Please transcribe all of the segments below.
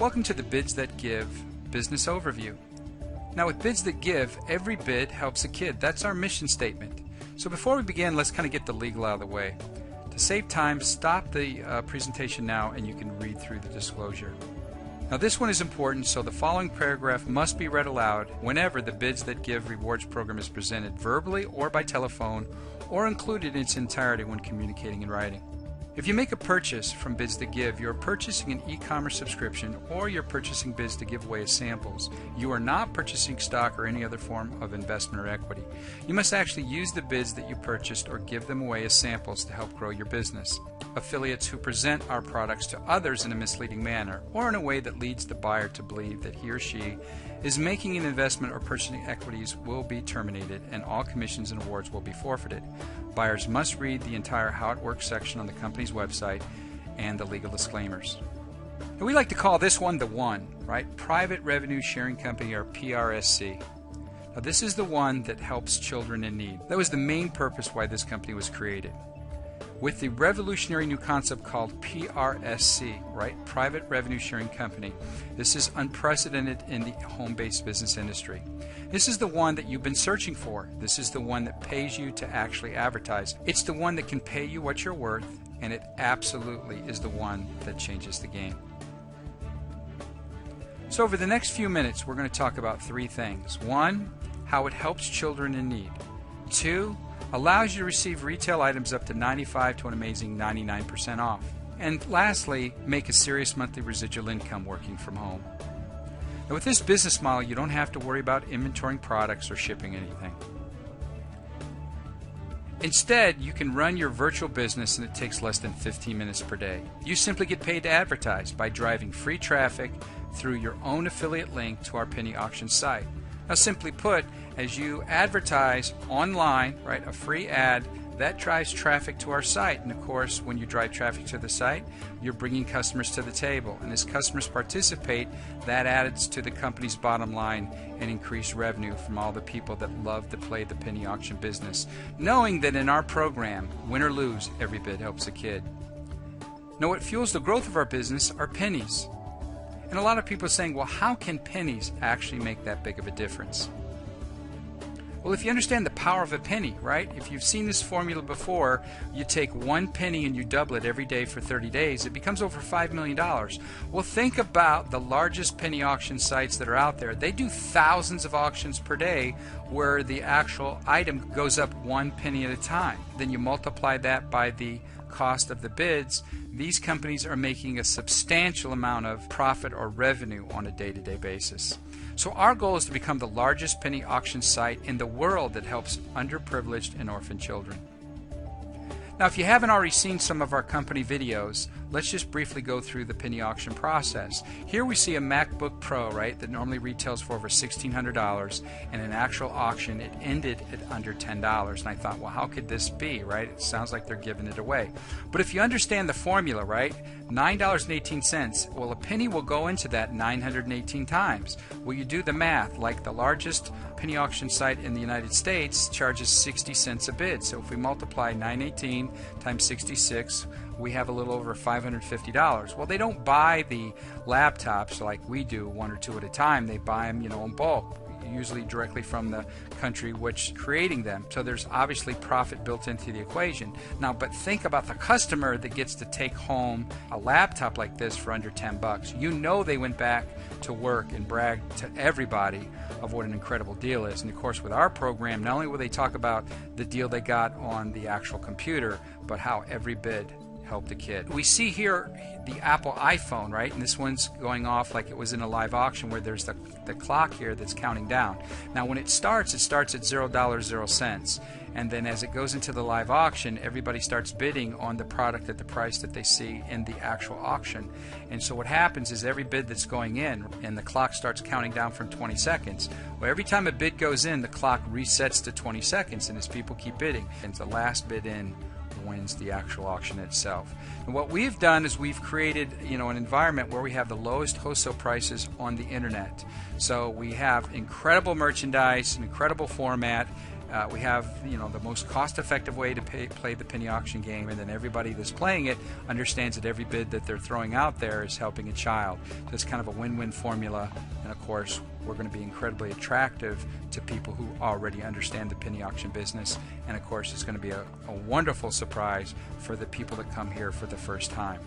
Welcome to the Bids That Give business overview. Now with Bids That Give, every bid helps a kid. That's our mission statement. So before we begin, let's kind of get the legal out of the way. To save time, stop the presentation now and you can read through the disclosure. Now this one is important, so the following paragraph must be read aloud whenever the Bids That Give rewards program is presented verbally or by telephone, or included in its entirety when communicating in writing. If you make a purchase from Bids That Give, you're purchasing an e-commerce subscription or you're purchasing bids to give away as samples. You are not purchasing stock or any other form of investment or equity. You must actually use the bids that you purchased or give them away as samples to help grow your business. Affiliates who present our products to others in a misleading manner or in a way that leads the buyer to believe that he or she is making an investment or purchasing equities will be terminated and all commissions and awards will be forfeited. Buyers must read the entire How It Works section on the company's website and the legal disclaimers. And we like to call this one the one, right? Private Revenue Sharing Company, or PRSC. Now this is the one that helps children in need. That was the main purpose why this company was created. With the revolutionary new concept called PRSC, right? Private Revenue Sharing Company. This is unprecedented in the home-based business industry. This is the one that you've been searching for. This is the one that pays you to actually advertise. It's the one that can pay you what you're worth, and it absolutely is the one that changes the game. So over the next few minutes, we're going to talk about three things. One, how it helps children in need. Two, allows you to receive retail items up to 95 to an amazing 99% off. And lastly, make a serious monthly residual income working from home. Now with this business model, you don't have to worry about inventorying products or shipping anything. Instead, you can run your virtual business and it takes less than 15 minutes per day. You simply get paid to advertise by driving free traffic through your own affiliate link to our penny auction site. Now simply put, as you advertise online, right, a free ad, that drives traffic to our site. And of course, when you drive traffic to the site, you're bringing customers to the table. And as customers participate, that adds to the company's bottom line and increased revenue from all the people that love to play the penny auction business, knowing that in our program, win or lose, every bid helps a kid. Now what fuels the growth of our business are pennies. And a lot of people are saying, well, how can pennies actually make that big of a difference? Well, if you understand the power of a penny, right? If you've seen this formula before, you take 1 penny and you double it every day for 30 days, it becomes over $5 million. Well, think about the largest penny auction sites that are out there. They do thousands of auctions per day where the actual item goes up 1 penny at a time. Then you multiply that by the cost of the bids. These companies are making a substantial amount of profit or revenue on a day-to-day basis. So our goal is to become the largest penny auction site in the world that helps underprivileged and orphan children. Now if you haven't already seen some of our company videos, let's just briefly go through the penny auction process. Here we see a MacBook Pro, right, that normally retails for over $1,600, and in actual auction it ended at under $10. And I thought, well, how could this be, right? It sounds like they're giving it away. But if you understand the formula, right, $9.18, well, a penny will go into that 918 times. Well, you do the math, like the largest penny auction site in the United States charges 60 cents a bid. So if we multiply 918 times 66, we have a little over $550. Well, they don't buy the laptops like we do, 1 or 2 at a time. They buy them, in bulk, usually directly from the country which creating them. So there's obviously profit built into the equation. Now, but think about the customer that gets to take home a laptop like this for under 10 bucks. You know they went back to work and bragged to everybody of what an incredible deal is. And of course, with our program, not only will they talk about the deal they got on the actual computer, but how every bid helped a kid. We see here the Apple iPhone, right? And this one's going off like it was in a live auction where there's the clock here that's counting down. Now when it starts at $0.00. And then as it goes into the live auction, everybody starts bidding on the product at the price that they see in the actual auction. And so what happens is every bid that's going in, and the clock starts counting down from 20 seconds. Well, every time a bid goes in, the clock resets to 20 seconds, and as people keep bidding, and the last bid in wins the actual auction itself. And what we've done is we've created, an environment where we have the lowest wholesale prices on the internet. So we have incredible merchandise, an incredible format. We have, the most cost-effective way to play the penny auction game, and then everybody that's playing it understands that every bid that they're throwing out there is helping a child. So it's kind of a win-win formula, and of course, we're going to be incredibly attractive to people who already understand the penny auction business, and of course, it's going to be a wonderful surprise for the people that come here for the first time.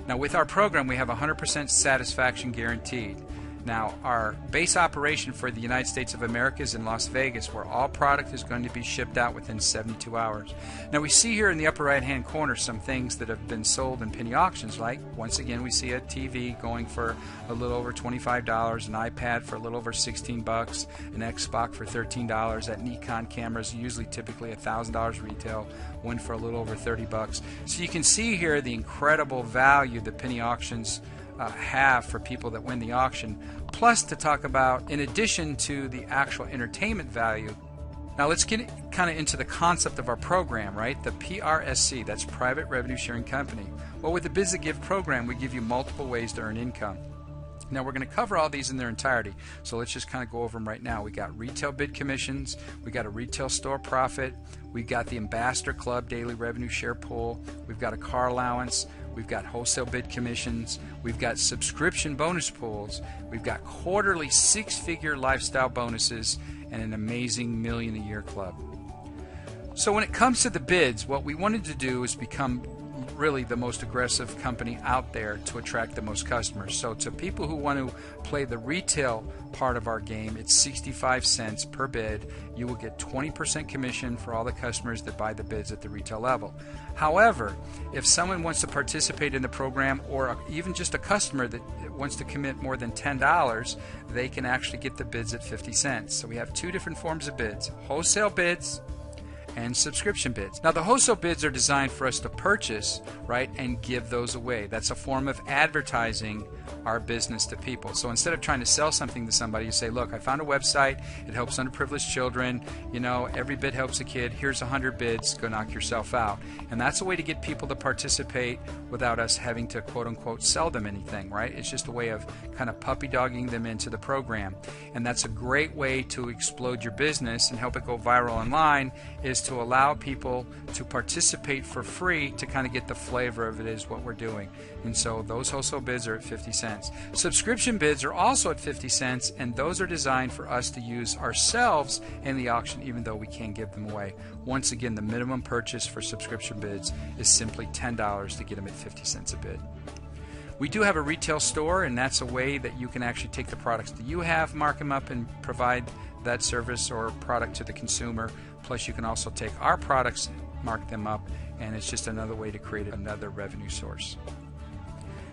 Now, with our program, we have 100% satisfaction guaranteed. Now, our base operation for the United States of America is in Las Vegas, where all product is going to be shipped out within 72 hours. Now, we see here in the upper right-hand corner some things that have been sold in penny auctions, like, once again, we see a TV going for a little over $25, an iPad for a little over $16, an Xbox for $13, that Nikon camera is usually typically $1,000 retail, one for a little over $30. So you can see here the incredible value the penny auctions have for people that win the auction, plus to talk about, in addition to the actual entertainment value. Now let's get kind of into the concept of our program, right? The PRSC, that's Private Revenue Sharing Company. Well, with the Bids That Give program, we give you multiple ways to earn income. Now we're going to cover all these in their entirety, so let's just kind of go over them right now. We got retail bid commissions, we got a retail store profit, we got the Ambassador Club daily revenue share pool, we've got a car allowance, we've got wholesale bid commissions, we've got subscription bonus pools, we've got quarterly six-figure lifestyle bonuses, and an amazing million a year club. So when it comes to the bids, what we wanted to do is become really the most aggressive company out there to attract the most customers. So to people who want to play the retail part of our game, it's 65 cents per bid. You will get 20% commission for all the customers that buy the bids at the retail level. However, if someone wants to participate in the program, or even just a customer that wants to commit more than $10, they can actually get the bids at 50 cents. So we have two different forms of bids: wholesale bids and subscription bids. Now the wholesale bids are designed for us to purchase, right, and give those away. That's a form of advertising our business to people. So instead of trying to sell something to somebody, you say, look, I found a website, it helps underprivileged children, every bid helps a kid, here's 100 bids, go knock yourself out. And that's a way to get people to participate without us having to quote unquote sell them anything, right? It's just a way of kind of puppy dogging them into the program. And that's a great way to explode your business and help it go viral online, is to allow people to participate for free to kind of get the flavor of it is what we're doing. And so those wholesale bids are at 50 cents. Subscription bids are also at 50 cents, and those are designed for us to use ourselves in the auction, even though we can't give them away. Once again, the minimum purchase for subscription bids is simply $10 to get them at 50 cents a bid. We do have a retail store, and that's a way that you can actually take the products that you have, mark them up, and provide that service or product to the consumer. Plus, you can also take our products, mark them up, and it's just another way to create another revenue source.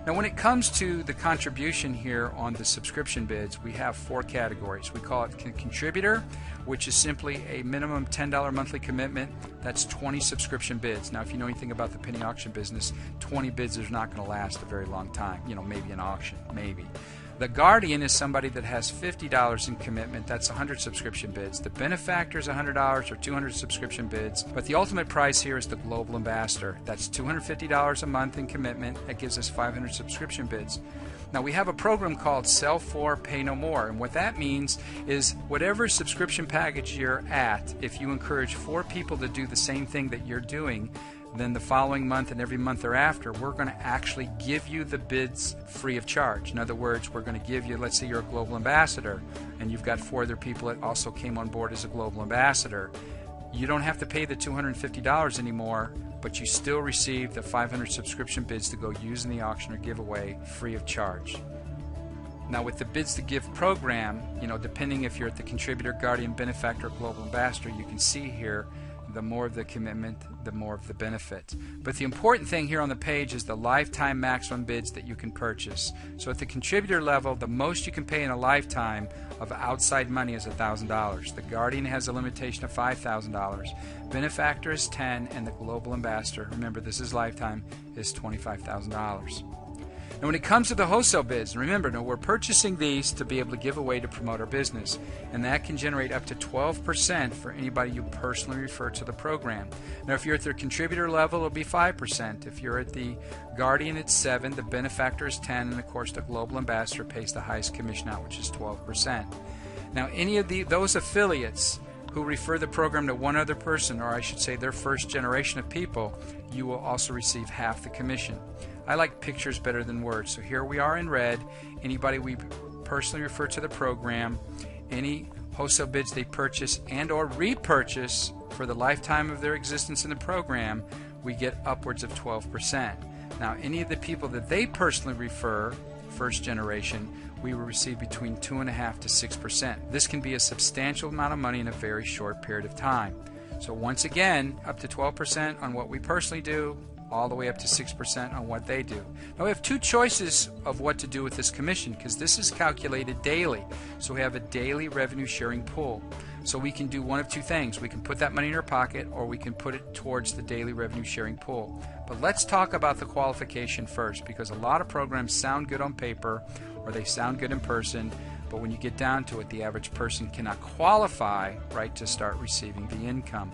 Now, when it comes to the contribution here on the subscription bids, we have four categories. We call it contributor, which is simply a minimum $10 monthly commitment. That's 20 subscription bids. Now, if you know anything about the penny auction business, 20 bids is not going to last a very long time. Maybe an auction, maybe. The guardian is somebody that has $50 in commitment. That's 100 subscription bids. The benefactor is $100 or 200 subscription bids. But the ultimate prize here is the global ambassador. That's $250 a month in commitment. That gives us 500 subscription bids. Now we have a program called Sell For, Pay No More, and what that means is whatever subscription package you're at, if you encourage 4 people to do the same thing that you're doing, then the following month and every month thereafter, we're going to actually give you the bids free of charge. In other words, we're going to give you, let's say you're a global ambassador and you've got 4 other people that also came on board as a global ambassador. You don't have to pay the $250 anymore, but you still receive the 500 subscription bids to go use in the auction or giveaway free of charge. Now with the Bids to Give program, depending if you're at the contributor, guardian, benefactor, or global ambassador, you can see here the more of the commitment, the more of the benefit. But the important thing here on the page is the lifetime maximum bids that you can purchase. So at the contributor level, the most you can pay in a lifetime of outside money is $1,000. The guardian has a limitation of $5,000. Benefactor is $10,000, and the global ambassador, remember this is lifetime, is $25,000. Now when it comes to the wholesale bids, remember, now we're purchasing these to be able to give away to promote our business, and that can generate up to 12% for anybody you personally refer to the program. Now if you're at their contributor level, it'll be 5%. If you're at the guardian, it's 7%, the benefactor is 10%, and of course the global ambassador pays the highest commission out, which is 12%. Now any of those affiliates who refer the program to one other person, or I should say their first generation of people, you will also receive half the commission. I like pictures better than words, so here we are in red. Anybody we personally refer to the program, any wholesale bids they purchase and or repurchase for the lifetime of their existence in the program, we get upwards of 12%. Now, any of the people that they personally refer, first generation, we will receive between 2.5% to 6%. This can be a substantial amount of money in a very short period of time. So once again, up to 12% on what we personally do, all the way up to 6% on what they do. Now we have two choices of what to do with this commission, because this is calculated daily. So we have a daily revenue sharing pool. So we can do one of two things. We can put that money in our pocket, or we can put it towards the daily revenue sharing pool. But let's talk about the qualification first, because a lot of programs sound good on paper, or they sound good in person, but when you get down to it, the average person cannot qualify, right, to start receiving the income.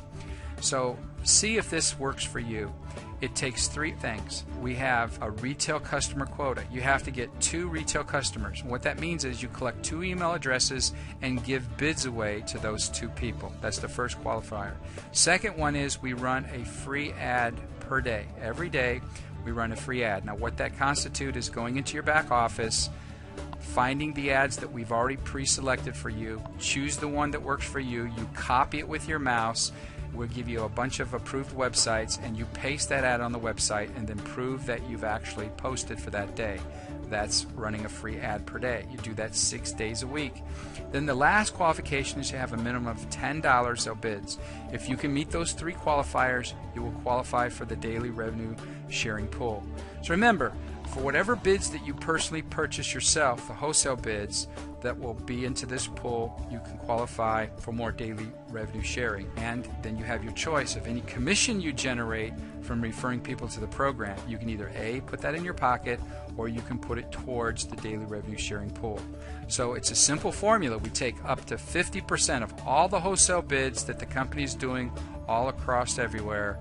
So see if this works for you. It takes three things. We have a retail customer quota. You have to get 2 retail customers. And what that means is you collect 2 email addresses and give bids away to those 2 people. That's the first qualifier. Second one is we run a free ad per day. Every day we run a free ad. Now what that constitutes is going into your back office, finding the ads that we've already pre-selected for you, choose the one that works for you, you copy it with your mouse. We'll give you a bunch of approved websites, and you paste that ad on the website and then prove that you've actually posted for that day. That's running a free ad per day. You do that 6 days a week. Then the last qualification is you have a minimum of $10 of bids. If you can meet those 3 qualifiers, you will qualify for the daily revenue sharing pool. So remember, for whatever bids that you personally purchase yourself, the wholesale bids that will be into this pool, you can qualify for more daily revenue sharing. And then you have your choice of any commission you generate from referring people to the program. You can either A, put that in your pocket, or you can put it towards the daily revenue sharing pool. So it's a simple formula. We take up to 50% of all the wholesale bids that the company is doing all across everywhere,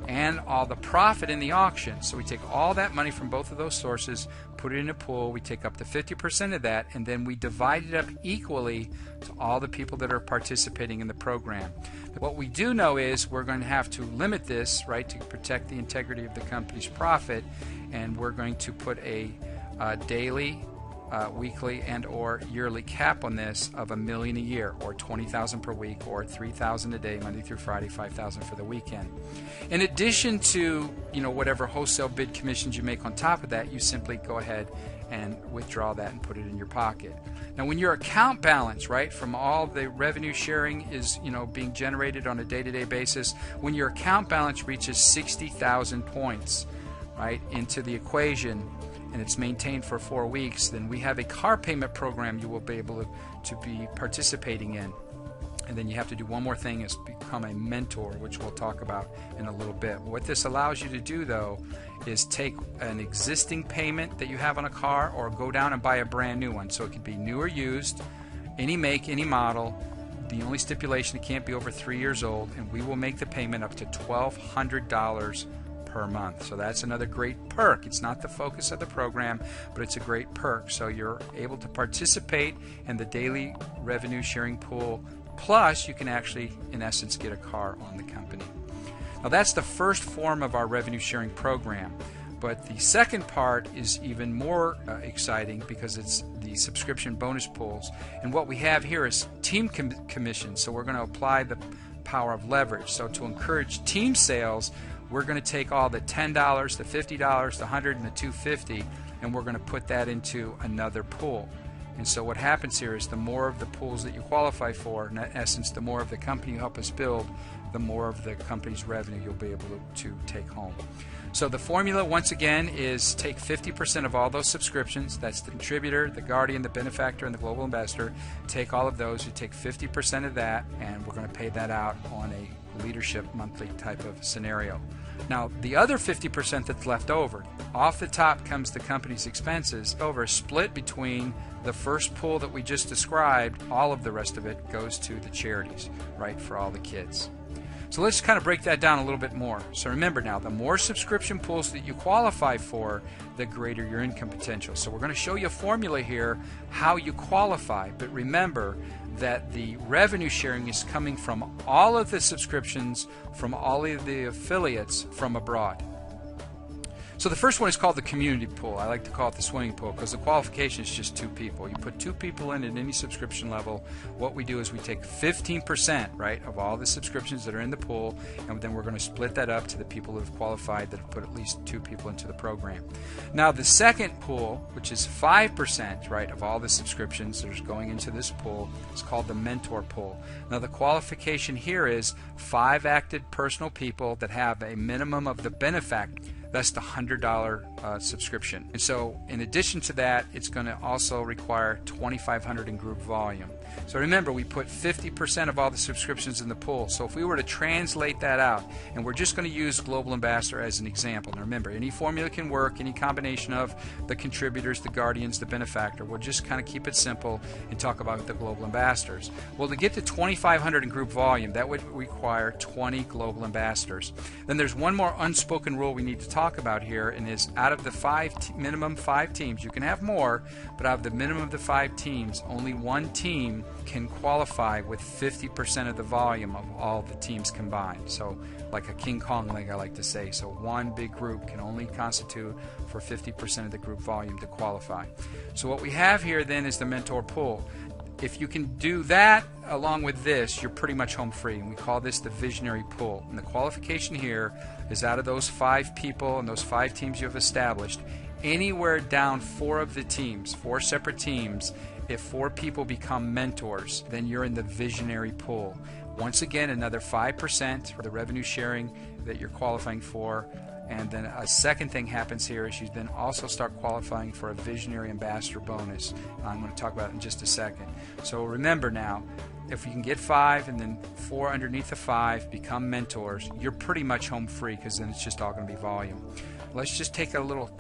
and all the profit in the auction. So we take all that money from both of those sources, put it in a pool, we take up to 50% of that, and then we divide it up equally to all the people that are participating in the program. What we do know is we're going to have to limit this, right, to protect the integrity of the company's profit, and we're going to put a daily, weekly, and or yearly cap on this of $1 million a year, or $20,000 per week, or $3,000 a day, Monday through Friday, $5,000 for the weekend. In addition to whatever wholesale bid commissions you make on top of that, you simply go ahead and withdraw that and put it in your pocket. Now, when your account balance, right, from all the revenue sharing is being generated on a day-to-day basis, when your account balance reaches 60,000 points, right, into the equation, and it's maintained for 4 weeks, then we have a car payment program you will be able to be participating in. And then you have to do one more thing, is become a mentor, which we'll talk about in a little bit. What this allows you to do, though, is take an existing payment that you have on a car, or go down and buy a brand new one. So it could be new or used, any make, any model. The only stipulation, it can't be over 3 years old, and we will make the payment up to $1,200 per month. So that's another great perk. It's not the focus of the program, but it's a great perk. So you're able to participate in the daily revenue sharing pool, plus you can actually, in essence, get a car on the company. Now that's the first form of our revenue sharing program, but the second part is even more exciting, because it's the subscription bonus pools. And what we have here is team commissions. So we're going to apply the power of leverage. So to encourage team sales, we're going to take all the $10, the $50, the $100, and the $250, and we're going to put that into another pool. And so what happens here is the more of the pools that you qualify for, in essence, the more of the company you help us build, the more of the company's revenue you'll be able to take home. So the formula, once again, is take 50% of all those subscriptions. That's the contributor, the guardian, the benefactor, and the global ambassador. Take all of those. You take 50% of that, and we're going to pay that out on a leadership monthly type of scenario. Now, the other 50% that's left over, off the top comes the company's expenses, split between the first pool that we just described. All of the rest of it goes to the charities, right, for all the kids. So let's kind of break that down a little bit more. So remember now, the more subscription pools that you qualify for, the greater your income potential. So we're going to show you a formula here how you qualify, but remember that the revenue sharing is coming from all of the subscriptions from all of the affiliates from abroad. So the first one is called the community pool. I like to call it the swimming pool because the qualification is just 2 people. You put 2 people in at any subscription level. What we do is we take 15%, right, of all the subscriptions that are in the pool, and then we're going to split that up to the people who have qualified that have put at least 2 people into the program. Now the second pool, which is 5%, right, of all the subscriptions that are going into this pool, is called the mentor pool. Now the qualification here is 5 active personal people that have a minimum of the benefactor. That's the $100 subscription. And so in addition to that, it's going to also require $2,500 in group volume. So remember, we put 50% of all the subscriptions in the pool. So if we were to translate that out, and we're just going to use Global Ambassador as an example. Now remember, any formula can work, any combination of the contributors, the guardians, the benefactor. We'll just kind of keep it simple and talk about the Global Ambassadors. Well, to get to $2,500 in group volume, that would require 20 Global Ambassadors. Then there's one more unspoken rule we need to talk about here, and is out of the minimum 5 teams, you can have more, but out of the minimum of the 5 teams, only one team can qualify with 50% of the volume of all the teams combined. So like a King Kong leg, I like to say. So one big group can only constitute for 50% of the group volume to qualify. So what we have here then is the mentor pool. If you can do that along with this, you're pretty much home free, and we call this the visionary pool. And the qualification here is out of those 5 people and those 5 teams you have established, anywhere down 4 of the teams, 4 separate teams, if 4 people become mentors, then you're in the visionary pool. Once again, another 5% for the revenue sharing that you're qualifying for. And then a second thing happens here is you then also start qualifying for a visionary ambassador bonus. I'm going to talk about it in just a second. So remember now, if you can get 5 and then 4 underneath the 5 become mentors, you're pretty much home free, because then it's just all going to be volume. Let's just take a little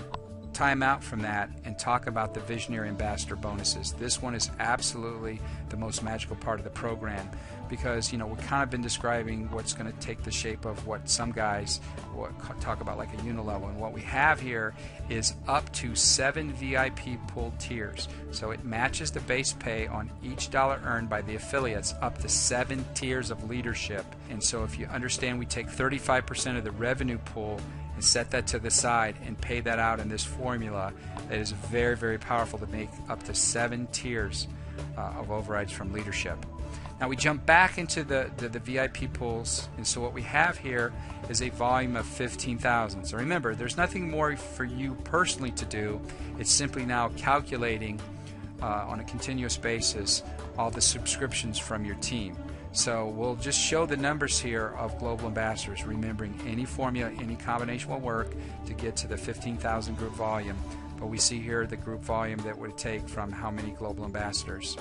time out from that and talk about the visionary ambassador bonuses. This one is absolutely the most magical part of the program, because we've kind of been describing what's going to take the shape of what some guys talk about like a unilevel, and what we have here is up to 7 VIP pool tiers. So it matches the base pay on each dollar earned by the affiliates up to 7 tiers of leadership. And so if you understand, we take 35% of the revenue pool and set that to the side and pay that out in this formula. It is very, very powerful to make up to 7 tiers of overrides from leadership. Now we jump back into the VIP pools, and so what we have here is a volume of 15,000. So remember, there's nothing more for you personally to do. It's simply now calculating on a continuous basis all the subscriptions from your team. So we'll just show the numbers here of Global Ambassadors, remembering any formula, any combination will work to get to the 15,000 group volume. But we see here the group volume that would take from how many Global Ambassadors.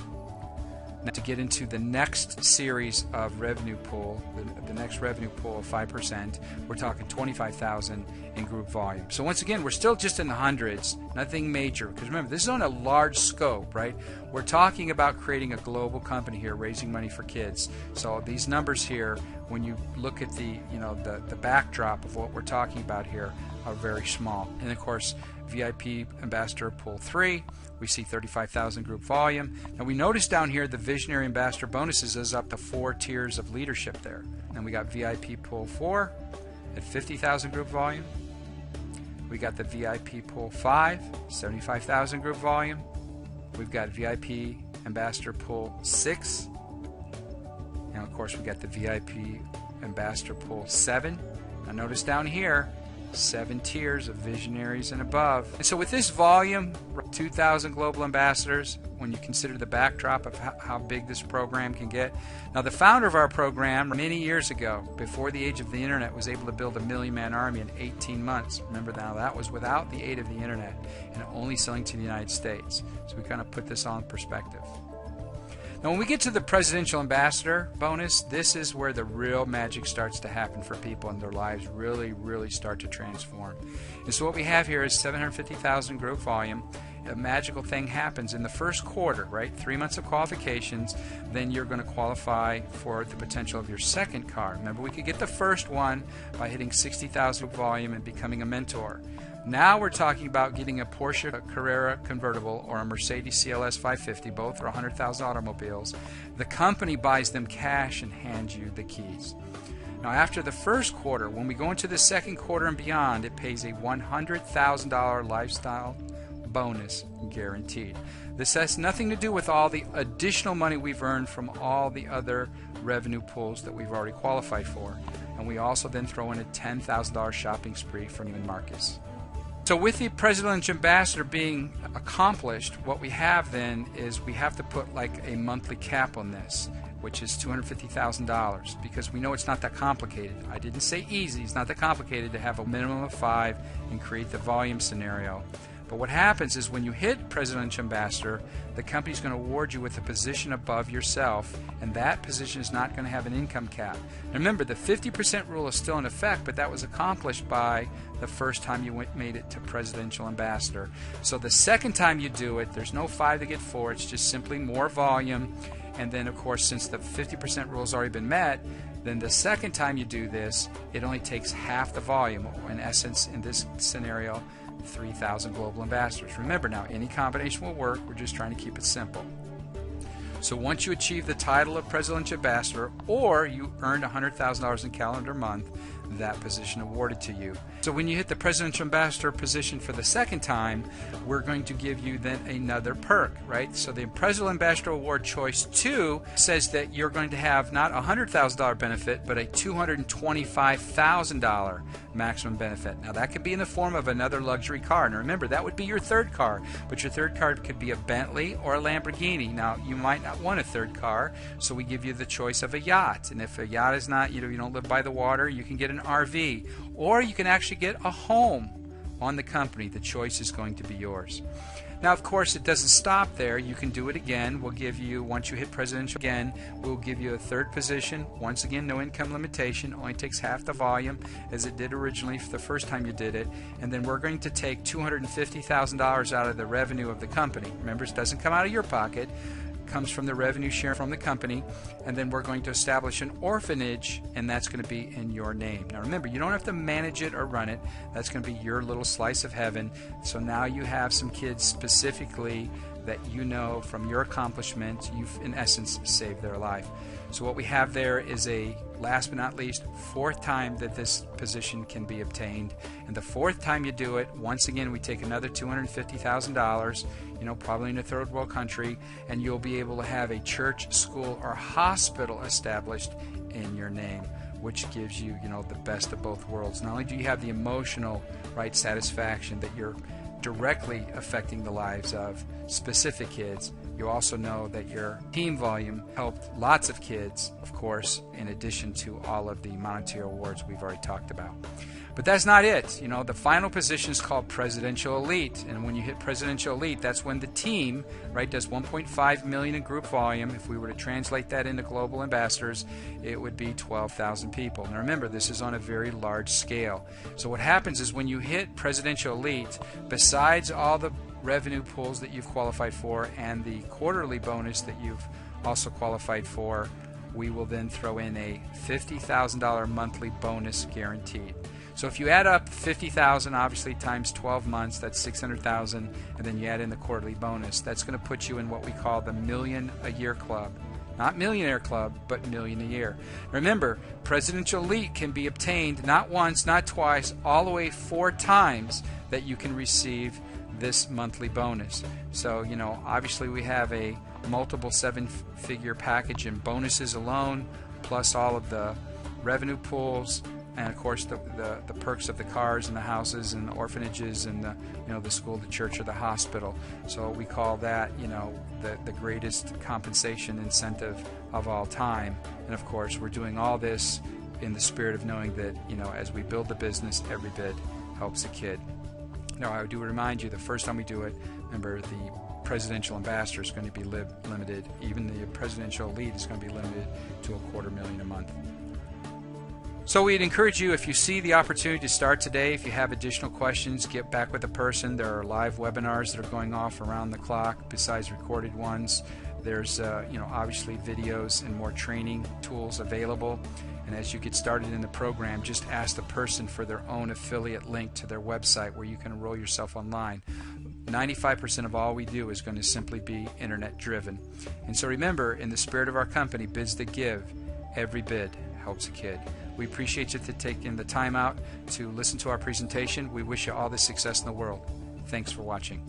Now to get into the next series of revenue pool, the next revenue pool of 5%, we're talking 25,000 in group volume. So once again, we're still just in the hundreds, nothing major, because remember, this is on a large scope, right? We're talking about creating a global company here, raising money for kids. So these numbers here, when you look at the backdrop of what we're talking about here, are very small. And of course, VIP Ambassador Pool 3, we see 35,000 group volume. Now we notice down here the Visionary Ambassador bonuses is up to 4 tiers of leadership there. And we got VIP Pool 4 at 50,000 group volume. We got the VIP Pool 5, 75,000 group volume. We've got VIP Ambassador Pool 6. And of course we got the VIP Ambassador Pool 7. Now notice down here, 7 tiers of visionaries and above. And so with this volume, 2,000 global ambassadors, when you consider the backdrop of how big this program can get. Now the founder of our program many years ago, before the age of the internet, was able to build a 1 million-man army in 18 months. Remember now, that was without the aid of the internet and only selling to the United States. So we kind of put this all in perspective. Now when we get to the Presidential Ambassador bonus, this is where the real magic starts to happen for people and their lives really start to transform. And so what we have here is 750,000 group volume. A magical thing happens in the first quarter, right? 3 months of qualifications, then you're going to qualify for the potential of your second car. Remember, we could get the first one by hitting 60,000 volume and becoming a mentor. Now we're talking about getting a Porsche Carrera convertible or a Mercedes CLS 550, both are 100,000 automobiles. The company buys them cash and hands you the keys. Now after the first quarter, when we go into the second quarter and beyond, it pays a $100,000 lifestyle bonus guaranteed. This has nothing to do with all the additional money we've earned from all the other revenue pools that we've already qualified for. And we also then throw in a $10,000 shopping spree for Neiman Marcus. So with the Presidential Ambassador being accomplished, what we have then is we have to put like a monthly cap on this, which is $250,000, because we know it's not that complicated. I didn't say easy, it's not that complicated to have a minimum of 5 and create the volume scenario. But what happens is when you hit Presidential Ambassador, the company's going to award you with a position above yourself, and that position is not going to have an income cap. And remember, the 50% rule is still in effect, but that was accomplished by the first time you made it to Presidential Ambassador. So the second time you do it, there's no 5 to get 4, it's just simply more volume. And then, of course, since the 50% rule has already been met, then the second time you do this, it only takes half the volume. In essence, in this scenario, 3,000 global ambassadors. Remember now, any combination will work. We're just trying to keep it simple. So once you achieve the title of Presidential Ambassador, or you earned $100,000 in calendar month, that position awarded to you. So when you hit the Presidential Ambassador position for the second time, we're going to give you then another perk, right? So the Presidential Ambassador Award Choice 2 says that you're going to have not a $100,000 benefit, but a $225,000 maximum benefit. Now that could be in the form of another luxury car. And remember, that would be your third car, but your third car could be a Bentley or a Lamborghini. Now you might not want a third car, so we give you the choice of a yacht. And if a yacht is not, you don't live by the water, you can get an RV, or you can actually get a home on the company. The choice is going to be yours. Now, of course, it doesn't stop there. You can do it again. We'll give you, once you hit Presidential again, we'll give you a third position. Once again, no income limitation. Only takes half the volume as it did originally for the first time you did it. And then we're going to take $250,000 out of the revenue of the company. Remember, it doesn't come out of your pocket. Comes from the revenue share from the company, and then we're going to establish an orphanage, and that's going to be in your name. Now remember, you don't have to manage it or run it. That's going to be your little slice of heaven. So now you have some kids specifically that you know from your accomplishment, you've in essence saved their life. So what we have there is a, last but not least, 4th time that this position can be obtained. And the 4th time you do it, once again we take another $250,000, probably in a third world country, and you'll be able to have a church, school, or hospital established in your name, which gives you, the best of both worlds. Not only do you have the emotional, right, satisfaction that you're directly affecting the lives of specific kids, you also know that your team volume helped lots of kids, of course, in addition to all of the monetary awards we've already talked about. But that's not it. The final position is called Presidential Elite, and when you hit Presidential Elite, that's when the team, right, does 1.5 million in group volume. If we were to translate that into global ambassadors, it would be 12,000 people. Now remember, this is on a very large scale. So what happens is when you hit Presidential Elite, besides all the revenue pools that you've qualified for and the quarterly bonus that you've also qualified for, we will then throw in a $50,000 monthly bonus guaranteed. So if you add up 50,000 obviously times 12 months, that's 600,000, and then you add in the quarterly bonus, that's going to put you in what we call the Million a Year Club. Not Millionaire Club, but million a year. Remember, Presidential Elite can be obtained not once, not twice, all the way 4 times that you can receive this monthly bonus. So, obviously we have a multiple 7-figure package in bonuses alone, plus all of the revenue pools, and of course the perks of the cars and the houses and the orphanages and the school, the church, or the hospital. So we call that the greatest compensation incentive of all time. And of course we're doing all this in the spirit of knowing that as we build the business, every bit helps a kid. Now I do remind you, the first time we do it, remember the presidential ambassador is going to be limited. Even the presidential elite is going to be limited to $250,000 a month. So we'd encourage you, if you see the opportunity to start today, if you have additional questions, get back with a person. There are live webinars that are going off around the clock besides recorded ones. There's obviously videos and more training tools available. And as you get started in the program, just ask the person for their own affiliate link to their website where you can enroll yourself online. 95% of all we do is going to simply be internet driven. And so remember, in the spirit of our company, Bids That Give, every bid helps a kid. We appreciate you taking the time out to listen to our presentation. We wish you all the success in the world. Thanks for watching.